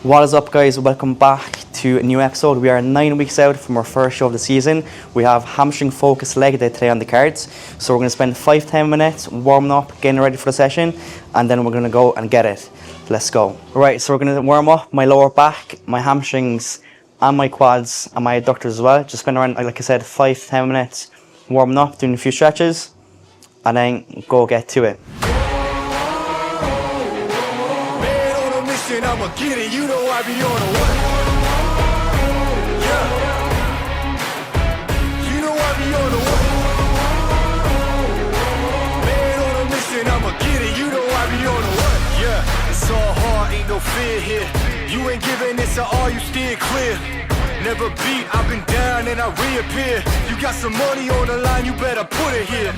What is up, guys? Welcome back to a new episode. We are 9 weeks out from our first show of the season. We have hamstring focused leg day today on the cards. So we're going to spend 5-10 minutes warming up, getting ready for the session, and then we're going to go and get it. Let's go. Right, so we're going to warm up my lower back, my hamstrings, and my quads, and my adductors as well. Just spend around, like I said, 5-10 minutes warming up, doing a few stretches, and then go get to it. I'ma get it, you know I be on a what? Yeah. You know I be on a what? Man on a mission, I'ma get it, you know I be on a what? Yeah, it's all hard, ain't no fear here. You ain't giving this at all, you steer clear. Never beat, I've been down and I reappear. You got some money on the line, you better put it here.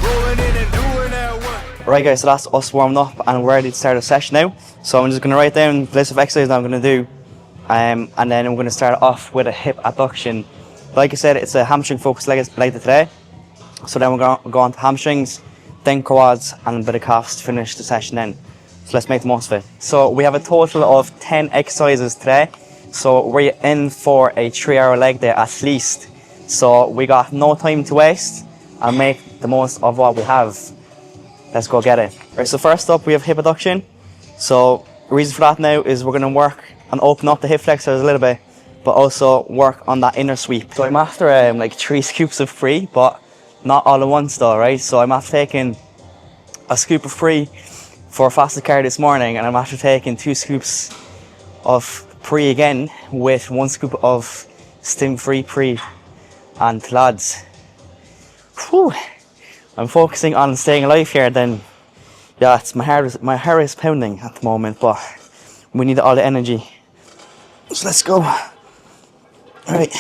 Rolling in and doing that work. Right, guys, so that's us warming up and we're ready to start the session now. So I'm just going to write down the list of exercises I'm going to do, and then I'm going to start off with a hip abduction. Like I said, it's a hamstring focused leg day today. So then we're going to go on to hamstrings, then quads, and a bit of calves to finish the session then. So let's make the most of it. So we have a total of 10 exercises today. So we're in for a 3-hour leg day at least. So we got no time to waste and make the most of what we have. Let's go get it. Right, so first up we have hip abduction. So the reason for that now is we're going to work and open up the hip flexors a little bit, but also work on that inner sweep. So I'm after like 3 scoops of free, but not all at once though, right? So I'm after taking a scoop of free for a fasted cardio this morning, and I'm after taking 2 scoops of pre again with 1 scoop of stim free pre. And lads, whew, I'm focusing on staying alive here. Then yeah, it's my heart is pounding at the moment, but we need all the energy. So let's go. All right.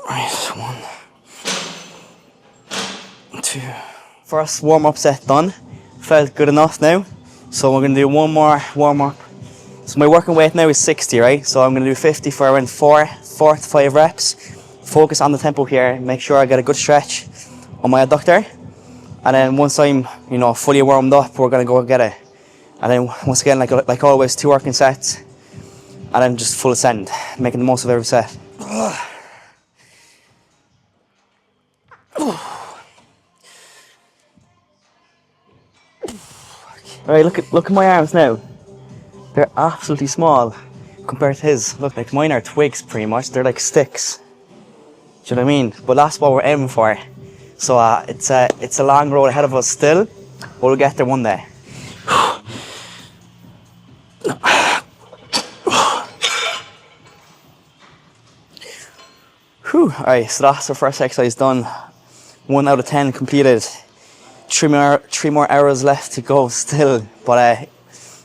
Right, 1, 2. First warm up set done. Felt good enough now. So we're gonna do one more warm up. So my working weight now is 60, right? So I'm going to do 50 for around 4 to 5 reps. Focus on the tempo here. Make sure I get a good stretch on my adductor. And then once I'm, fully warmed up, we're going to go get it. And then once again, like always, 2 working sets. And then just full ascend, making the most of every set. Alright, look at my arms now. They're absolutely small compared to his. Look, like mine are twigs pretty much. They're like sticks. Do you know what I mean? But that's what we're aiming for. So it's a long road ahead of us still, but we'll get there one day. Whew. Alright, so that's our first exercise done. 1 out of 10 completed. 3 more hours left to go still, but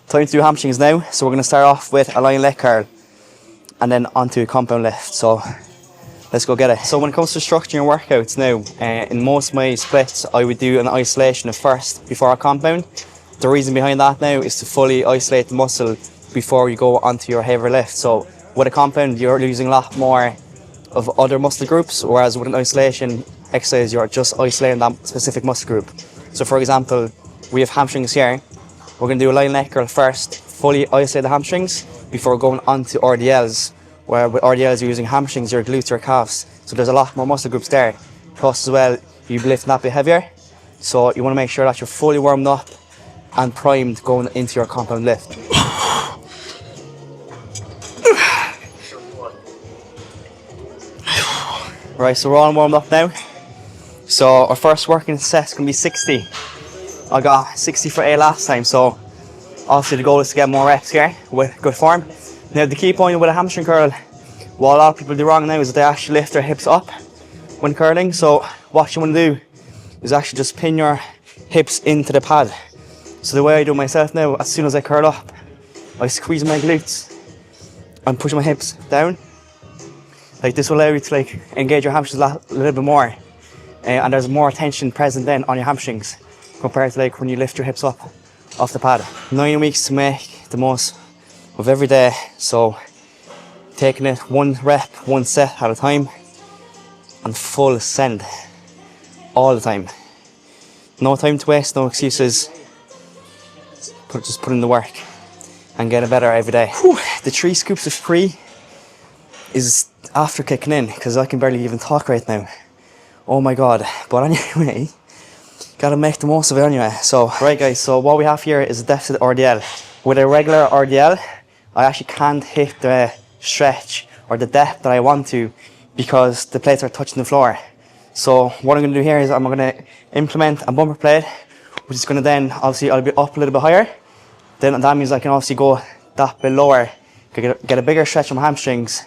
time to do hamstrings now. So we're going to start off with a lying leg curl and then onto a compound lift. So let's go get it. So when it comes to structuring your workouts now, in most of my splits I would do an isolation first before a compound. The reason behind that now is to fully isolate the muscle before you go onto your heavier lift. So with a compound you're using a lot more of other muscle groups, whereas with an isolation exercise you're just isolating that specific muscle group. So for example, we have hamstrings here. We're going to do a lying leg curl first, fully isolate the hamstrings before going on to RDLs, where with RDLs you're using hamstrings, your glutes, your calves. So there's a lot more muscle groups there. Plus as well, you'll be lifting that bit heavier. So you want to make sure that you're fully warmed up and primed going into your compound lift. Right, so we're all warmed up now. So our first working set's going to be 60. I got 60 for A last time, so obviously the goal is to get more reps here with good form. Now the key point with a hamstring curl, what a lot of people do wrong now is that they actually lift their hips up when curling. So what you want to do is actually just pin your hips into the pad. So the way I do it myself now, as soon as I curl up, I squeeze my glutes and push my hips down. Like this will allow you to engage your hamstrings a little bit more, and there's more tension present then on your hamstrings compared to when you lift your hips up off the pad. 9 weeks to make the most of every day, so taking it 1 rep, 1 set at a time, and full send all the time. No time to waste, no excuses. Just put in the work and get it better every day. Whew, the 3 scoops of pre is after kicking in because I can barely even talk right now. Oh my god. But anyway, gotta make the most of it anyway. So, right guys, so what we have here is a deficit RDL. With a regular RDL, I actually can't hit the stretch or the depth that I want to because the plates are touching the floor. So what I'm going to do here is I'm going to implement a bumper plate, which is going to then, obviously, I'll be up a little bit higher. Then that means I can obviously go that bit lower, get a bigger stretch on my hamstrings,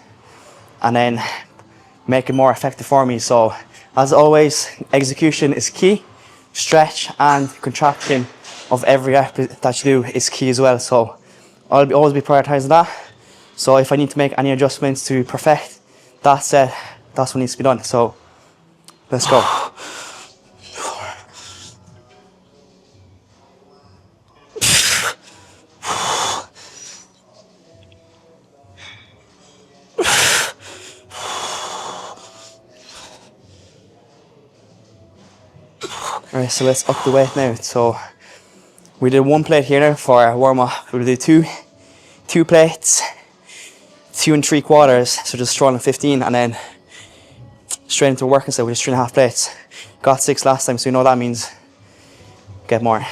and then make it more effective for me. So as always, execution is key. Stretch and contraction of every rep that you do is key as well. So I'll always be prioritizing that. So if I need to make any adjustments to perfect that set, that's what needs to be done. So let's go. Alright, so let's up the weight now. So we did 1 plate here now for a warm up. We'll do two plates, 2 3/4, so just throwing 15, and then straight into working set with just 3.5 plates. Got 6 last time, so you know that means get more.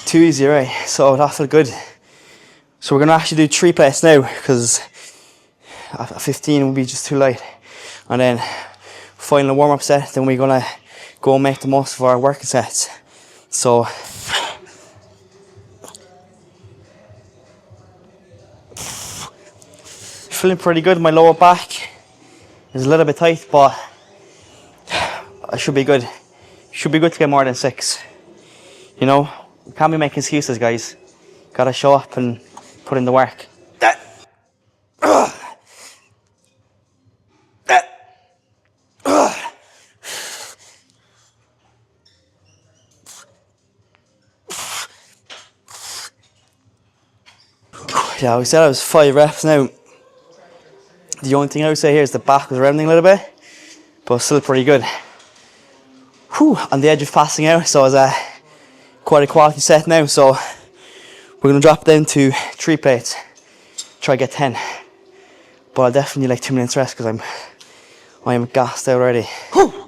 Too easy, right? So that felt good. So we're gonna actually do 3 plates now because 15 would be just too light. And then final warm up set, then we're gonna go and make the most of our working sets. So feeling pretty good. My lower back is a little bit tight, but I should be good. Should be good to get more than 6. You know, we can't be making excuses, guys. Gotta show up and put in the work. Yeah, we said it was 5 reps now. The only thing I would say here is the back was rounding a little bit, but still pretty good. Whew, on the edge of passing out, so it's quite a quality set now. So we're going to drop down to 3 plates, try to get 10. But I'll definitely like 2 minutes rest because I am gassed out already. Whew.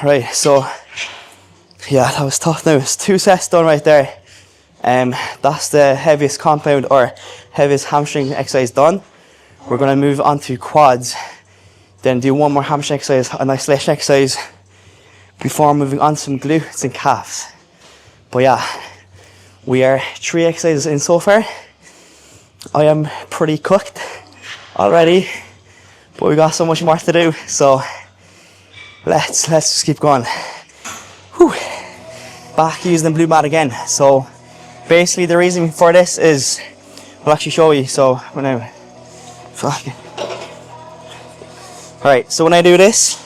Right, so yeah, that was tough now. It's 2 sets done right there. That's the heaviest compound or heaviest hamstring exercise done. We're going to move on to quads, then do 1 more hamstring exercise, an isolation exercise, before moving on to some glutes and calves. But yeah, we are 3 exercises in so far. I am pretty cooked already, but we got so much more to do, so let's just keep going. Whew. Back using the blue mat again. So basically the reason for this is, I'll actually show you. So when I Alright, so when I do this,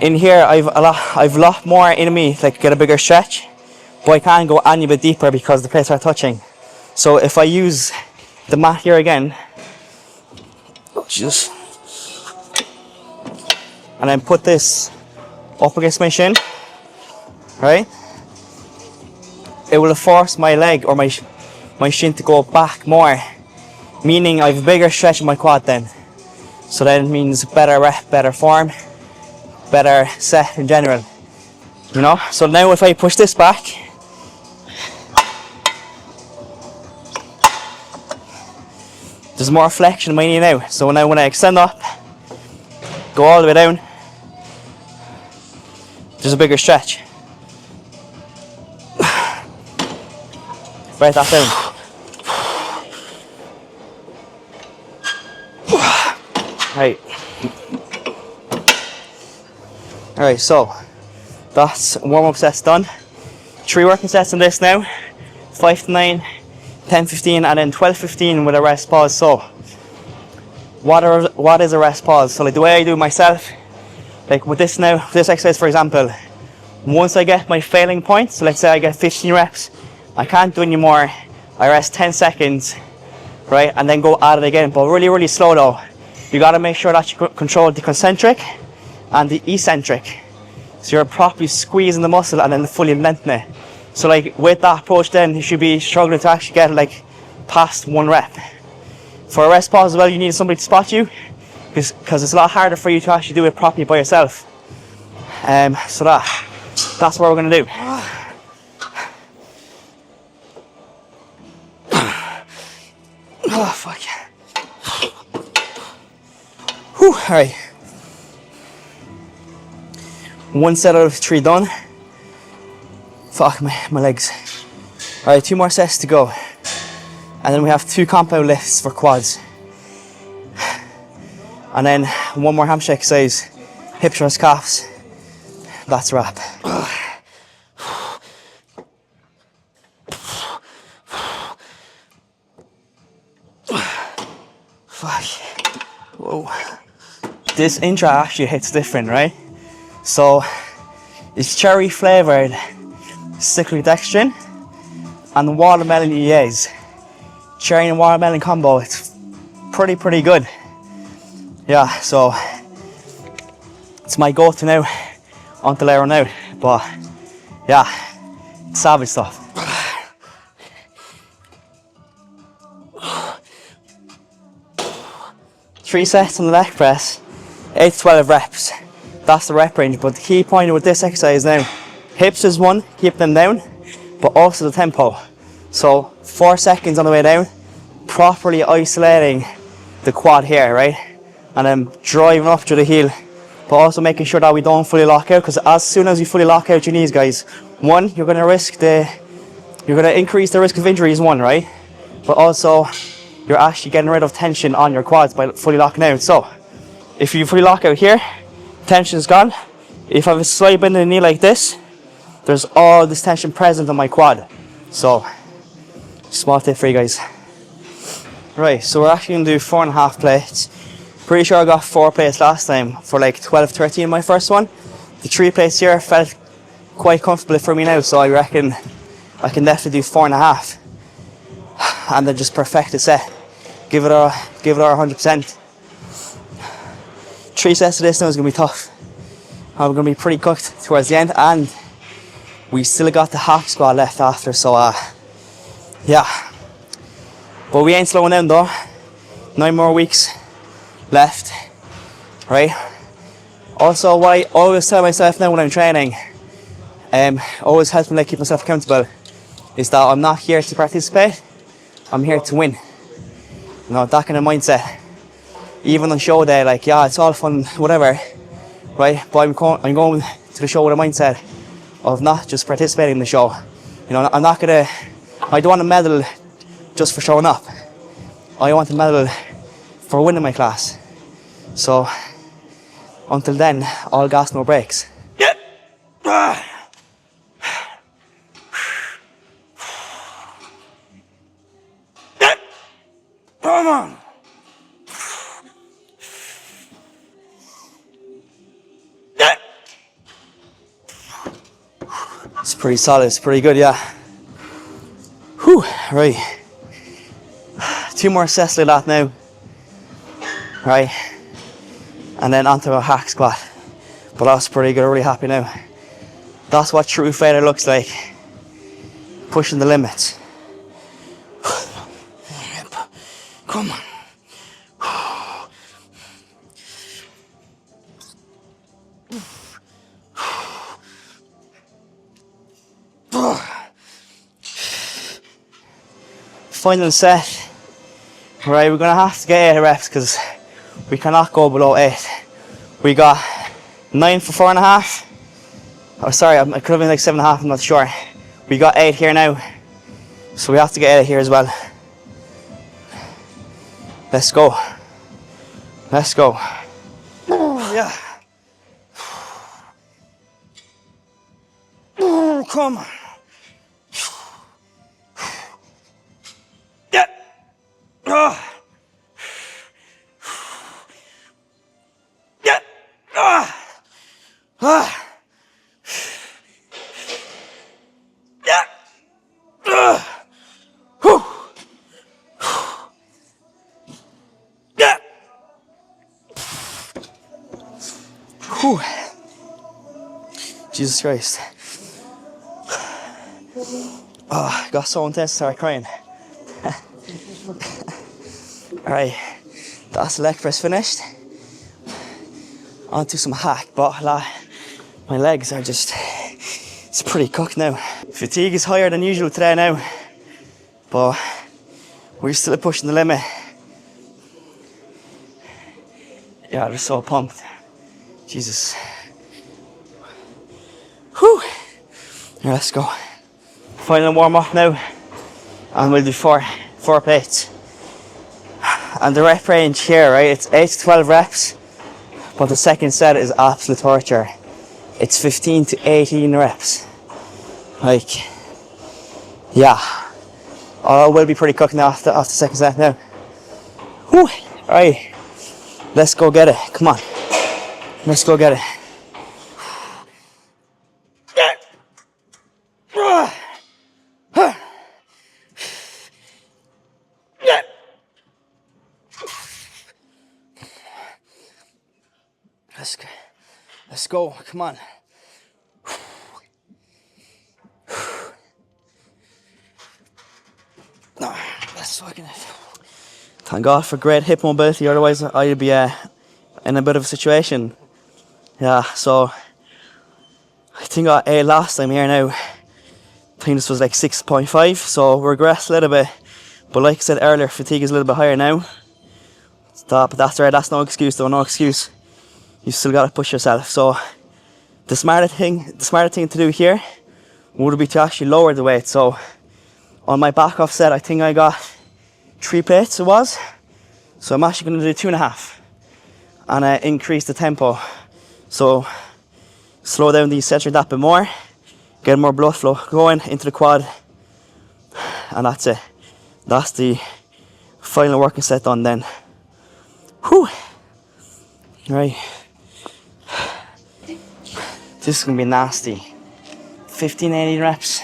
in here I've a lot more in me, like get a bigger stretch, but I can't go any bit deeper because the plates are touching. So if I use the mat here again, and then put this up against my shin, right? It will force my leg or my shin to go back more, meaning I have a bigger stretch in my quad then. So that means better rep, better form, better set in general, you know? So now if I push this back, there's more flexion in my knee now. So now when I extend up, go all the way down, there's a bigger stretch. Write that down. Right. Alright, so that's warm-up sets done. 3 working sets on this now. 5 to 9, 10, 15, and then 12, 15 with a rest pause. So what is a rest pause? So like the way I do it myself, like with this now, this exercise for example, once I get my failing point, so let's say I get 15 reps, I can't do any more, I rest 10 seconds, right, and then go at it again, but really, really slow though. You gotta make sure that you control the concentric and the eccentric. So you're properly squeezing the muscle and then fully lengthening it. So like with that approach then, you should be struggling to actually get like past 1 rep. For a rest pause as well, you need somebody to spot you, because it's a lot harder for you to actually do it properly by yourself. So that's what we're gonna do. Oh fuck. Whew, alright. 1 set out of 3 done. Fuck my legs. Alright, 2 more sets to go. And then we have 2 compound lifts for quads. And then 1 more hamstring exercise, hip thrust calves. That's a wrap. Fuck. Whoa. This intro actually hits different, right? So it's cherry flavoured cyclodextrin and watermelon EAs. Cherry and watermelon combo, it's pretty good. Yeah, so it's my go-to now until I run out. But yeah, savage stuff. Three sets on the leg press, 8 to 12 reps. That's the rep range, but the key point with this exercise now, hips is 1, keep them down, but also the tempo. So 4 seconds on the way down, properly isolating the quad here, right? And then driving up to the heel, but also making sure that we don't fully lock out, because as soon as you fully lock out your knees, guys, 1, you're going to increase the risk of injuries, 1, right? But also you're actually getting rid of tension on your quads by fully locking out. So if you fully lock out here, tension is gone. If I have a slight bend in the knee like this, there's all this tension present on my quad. So small tip for you guys. Right, so we're actually going to do 4.5 plates. Pretty sure I got 4 plates last time for like 12, 13 my first one. The 3 plates here felt quite comfortable for me now, so I reckon I can definitely do 4.5 and then just perfect the set. Give it our 100%. 3 sets of this now is going to be tough. I'm going to be pretty cooked towards the end, and we still got the hack squat left after, so yeah. But we ain't slowing down though. 9 more weeks left, right? Also, what I always tell myself now when I'm training, always helps me keep myself accountable, is that I'm not here to participate, I'm here to win. You know, that kind of mindset. Even on show day, like, yeah, it's all fun, whatever, right? But I'm going to the show with a mindset of not just participating in the show. You know, I don't want a medal just for showing up. I want a medal for winning my class. So, until then, all gas, no brakes. Come on! It's pretty solid, it's pretty good, yeah. Whew, right. 2 more sets like that now. Right. And then onto a hack squat. But that's pretty good, I'm really happy now. That's what true failure looks like. Pushing the limits. Come on. Final set. Right, we're gonna have to get 8 reps because we cannot go below 8. We got 9 for 4.5. Oh, sorry, it could have been like 7.5, I'm not sure. We got 8 here now. So we have to get out of here as well. Let's go. Let's go. Oh, yeah. Oh, come on. Yeah. Oh. Yeah. Ah. Ah. Yeah. Whew. Yeah. Whew. Jesus Christ. Oh, got so intense, started crying. Alright, that's the leg press finished. On to some hack, but my legs are just, it's pretty cooked now. Fatigue is higher than usual today now, but we're still pushing the limit. Yeah, I'm so pumped. Jesus. Whew. Yeah, let's go. Final warm up now, and we'll do four plates. And the rep range here, right, it's 8 to 12 reps, but the second set is absolute torture. It's 15 to 18 reps. Like, yeah. I will be pretty cooked now after the second set now. Whew. Alright, let's go get it. Come on. Let's go get it. Let's go, come on. No, that's fucking it. Thank God for great hip mobility, otherwise I'd be in a bit of a situation. Yeah, so I think I ate last time here now. I think this was like 6.5, so we regressed a little bit. But like I said earlier, fatigue is a little bit higher now. But that's right, that's no excuse though, no excuse. You still gotta push yourself. So the smarter thing to do here would be to actually lower the weight. So on my back off set, I think I got 3 plates it was. So I'm actually gonna do 2.5 and increase the tempo. So slow down the eccentric that bit more, get more blood flow going into the quad, and that's it. That's the final working set done then. Whew. Right. This is gonna be nasty. 15, 18 reps.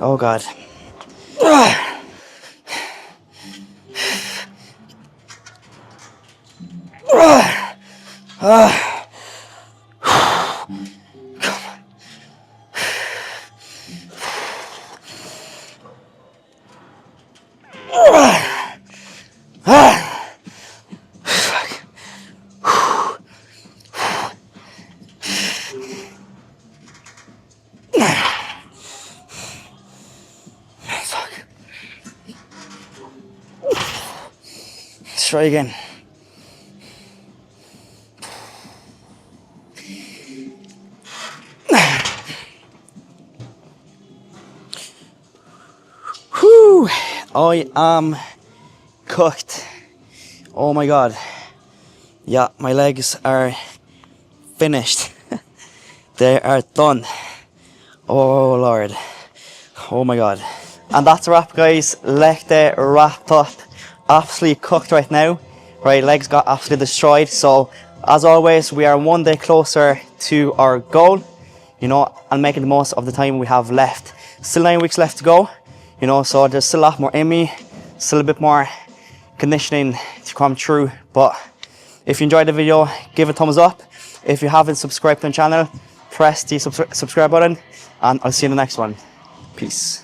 Oh God. Let's try again. Whew, I am cooked. Oh my God. Yeah, my legs are finished. They are done. Oh Lord. Oh my God. And that's a wrap, guys. Leg day wrapped up. Absolutely cooked right now. Right, legs got absolutely destroyed. So as always, we are one day closer to our goal, you know, and making the most of the time we have left. Still 9 weeks left to go, you know, so there's still a lot more in me, still a bit more conditioning to come through. But if you enjoyed the video, give it a thumbs up. If you haven't subscribed to the channel, press the subscribe button, and I'll see you in the next one. Peace.